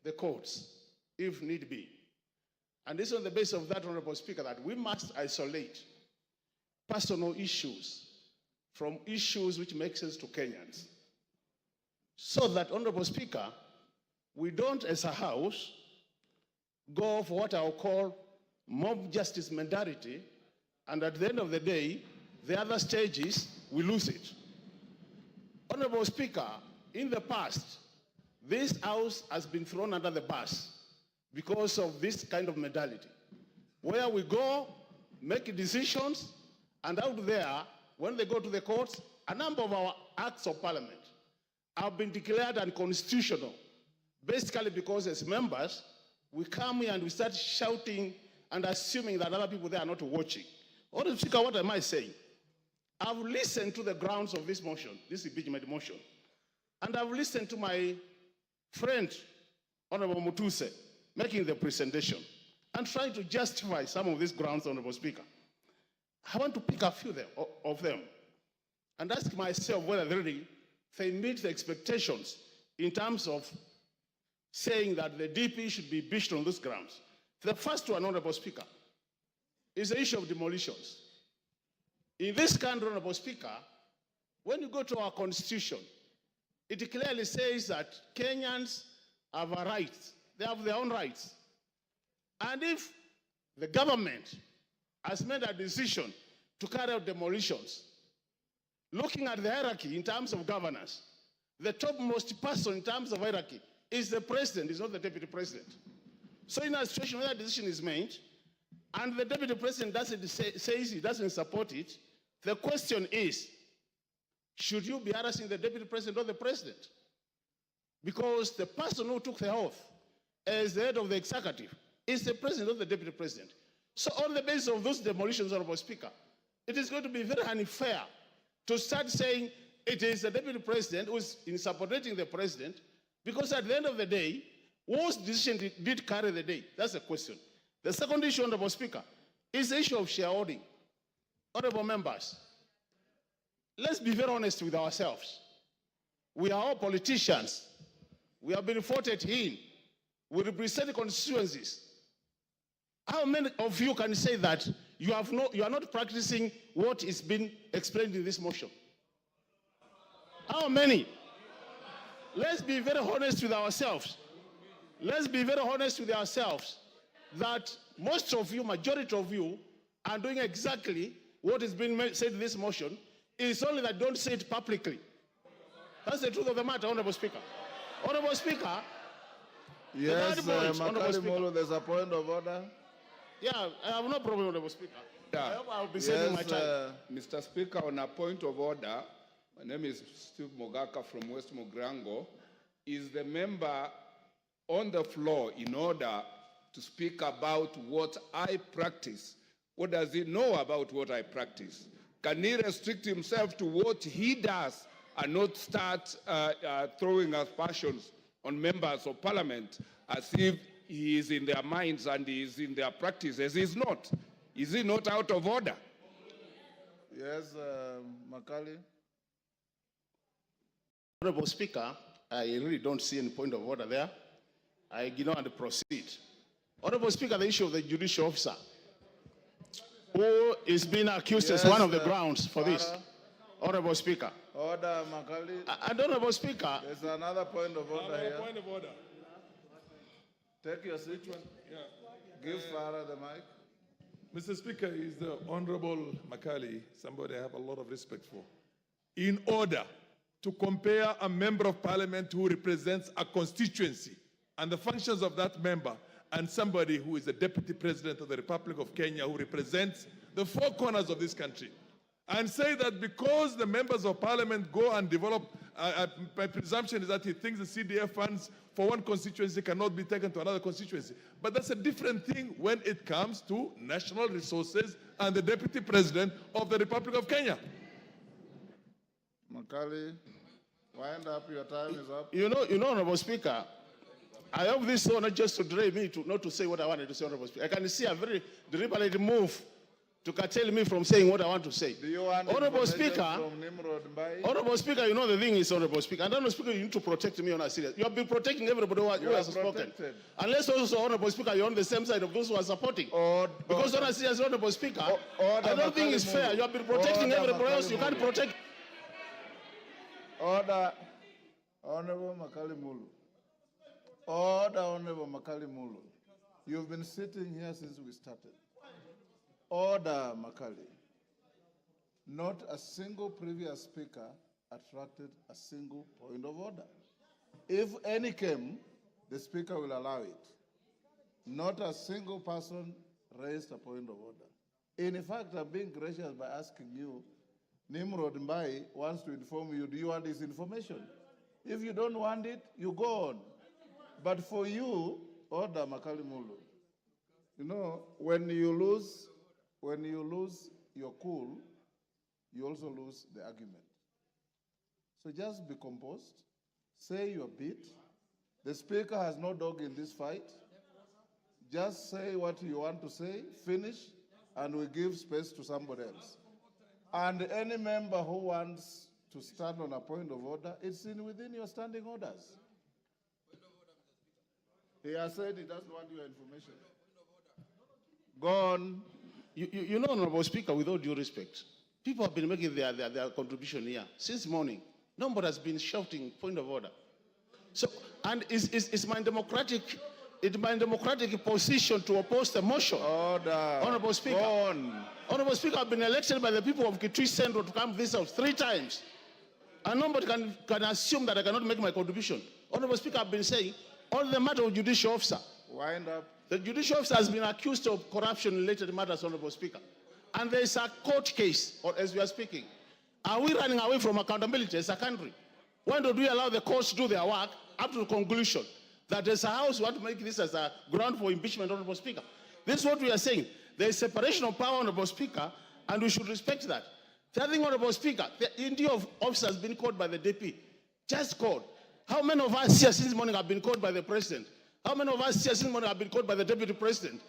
the courts, if need be. And it's on the basis of that, Honorable Speaker, that we must isolate personal issues from issues which make sense to Kenyans. So that, Honorable Speaker, we don't, as a House, go for what I'll call mob justice mentality, and at the end of the day, the other stages, we lose it. Honorable Speaker, in the past, this House has been thrown under the bus because of this kind of mentality, where we go, make decisions, and out there, when they go to the courts, a number of our acts of parliament have been declared unconstitutional, basically because as members, we come here and we start shouting and assuming that other people there are not watching. Honorable Speaker, what am I saying? I've listened to the grounds of this motion, this impeachment motion, and I've listened to my friend, Honorable Mutuse, making the presentation and trying to justify some of these grounds, Honorable Speaker. I want to pick a few of them and ask myself whether they meet the expectations in terms of saying that the DP should be impeached on those grounds. The first one, Honorable Speaker, is the issue of demolitions. In this country, Honorable Speaker, when you go to our constitution, it clearly says that Kenyans have a right. They have their own rights. And if the government has made a decision to carry out demolitions, looking at the hierarchy in terms of governance, the topmost person in terms of hierarchy is the president, is not the deputy president. So in a situation where that decision is made, and the deputy president says he doesn't support it, the question is, should you be harassing the deputy president or the president? Because the person who took the oath as the head of the executive is the president or the deputy president. So on the basis of those demolitions, Honorable Speaker, it is going to be very unfair to start saying it is the deputy president who is insubordinating the president, because at the end of the day, whose decision did carry the day? That's the question. The second issue, Honorable Speaker, is the issue of shareholding. Honorable members, let's be very honest with ourselves. We are all politicians. We have been voted in. We represent constituencies. How many of you can say that you are not practicing what is being explained in this motion? How many? Let's be very honest with ourselves. Let's be very honest with ourselves that most of you, majority of you, are doing exactly what is being said in this motion. It's only that don't say it publicly. That's the truth of the matter, Honorable Speaker. Honorable Speaker. Yes, Makali Mulu, there's a point of order. Yeah, I have no problem, Honorable Speaker. Yeah. I hope I'll be saving my time. Mr. Speaker, on a point of order, my name is Steve Mogaka from West Mogrango. Is the member on the floor in order to speak about what I practice? What does he know about what I practice? Can he restrict himself to what he does and not start throwing aspersions on members of parliament as if he is in their minds and he is in their practices? He's not. Is he not out of order? Yes, Makali. Honorable Speaker, I really don't see any point of order there. I ignore and proceed. Honorable Speaker, the issue of the judicial officer who is being accused as one of the grounds for this. Honorable Speaker. Order, Makali. And Honorable Speaker. There's another point of order here. Point of order. Take your seat. Yeah. Give Farah the mic. Mr. Speaker, is the Honorable Makali, somebody I have a lot of respect for. In order to compare a member of parliament who represents a constituency and the functions of that member and somebody who is the deputy president of the Republic of Kenya who represents the four corners of this country, and say that because the members of parliament go and develop, my presumption is that he thinks the CDF funds for one constituency cannot be taken to another constituency. But that's a different thing when it comes to national resources and the deputy president of the Republic of Kenya. Makali, wind up, your time is up. You know, Honorable Speaker, I have this honor just to delay me not to say what I wanted to say, Honorable Speaker. I can see a very deliberate move to curtail me from saying what I want to say. Do you want Honorable information Speaker, from Nimrod Mbai? Honorable Speaker, you know the thing is, Honorable Speaker, and Honorable Speaker, you need to protect me on a serious. You have been protecting everybody who has spoken. Unless also, Honorable Speaker, you're on the same side of those who are supporting. Because on a serious, Honorable Speaker, I don't think it's fair. You have been protecting everybody else. You can't protect. Order, Honorable Makali Mulu. Order, Honorable Makali Mulu. You've been sitting here since we started. Order, Makali. Not a single previous speaker attracted a single point of order. If any came, the speaker will allow it. Not a single person raised a point of order. In fact, I'm being gracious by asking you, Nimrod Mbai wants to inform you, do you want this information? If you don't want it, you go on. But for you, order, Makali Mulu. You know, when you lose your cool, you also lose the argument. So just be composed, say your bit. The speaker has no dog in this fight. Just say what you want to say, finish, and we give space to somebody else. And any member who wants to stand on a point of order, it's within your standing orders. He has said he doesn't want your information. Go on. You know, Honorable Speaker, with all due respect, people have been making their contribution here since morning. Nobody has been shouting point of order. So, and it's my democratic position to oppose the motion. Order. Honorable Speaker. Go on. Honorable Speaker, I've been elected by the people of Kitui Central to come to this house 3 times. And nobody can assume that I cannot make my contribution. Honorable Speaker, I've been saying, on the matter of judicial officer. Wind up. The judicial officer has been accused of corruption-related matters, Honorable Speaker. And there is a court case, or as we are speaking. Are we running away from accountability as a country? When do we allow the courts to do their work up to the conclusion that as a house we want to make this as a ground for impeachment, Honorable Speaker? This is what we are saying. There is separation of power, Honorable Speaker, and we should respect that. The other thing, Honorable Speaker, the India of officers has been called by the DP. Just called. How many of us here since morning have been called by the President? How many of us here since morning have been called by the Deputy President,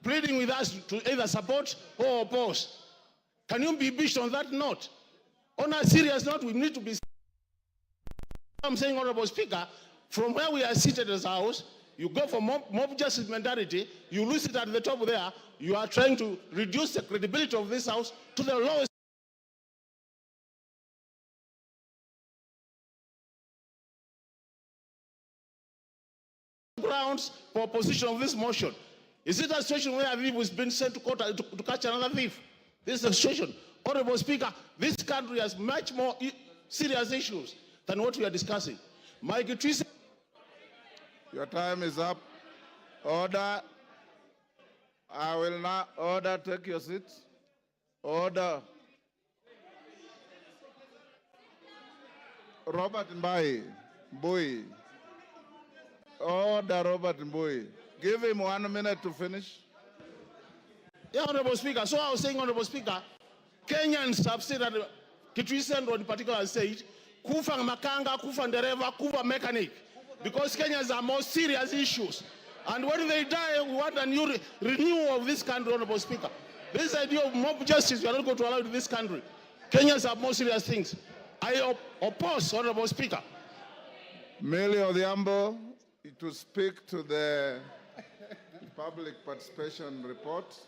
pleading with us to either support or oppose? Can you be impeached on that note? On a serious note, we need to be. I'm saying, Honorable Speaker, from where we are seated as a house, you go for mob justice mentality, you lose it at the top there, you are trying to reduce the credibility of this house to the lowest grounds for opposition of this motion. Is it a situation where a thief was being sent to court to catch another thief? This is a situation. Honorable Speaker, this country has much more serious issues than what we are discussing. Mike Trice. Your time is up. Order. I will now order. Take your seat. Order. Robert Mbai. Mbui. Order, Robert Mbui. Give him 1 minute to finish. Yeah, Honorable Speaker. So I was saying, Honorable Speaker, Kenyans have said that Kitui Central in particular has said, kufa makanga, kufa ndereva, kufa mechanic. Because Kenyans are more serious issues. And when they die, we want a new renewal of this country, Honorable Speaker. This idea of mob justice, we are not going to allow it in this country. Kenyans have more serious things. I oppose, Honorable Speaker. Millie Odhiambo to speak to the public participation report.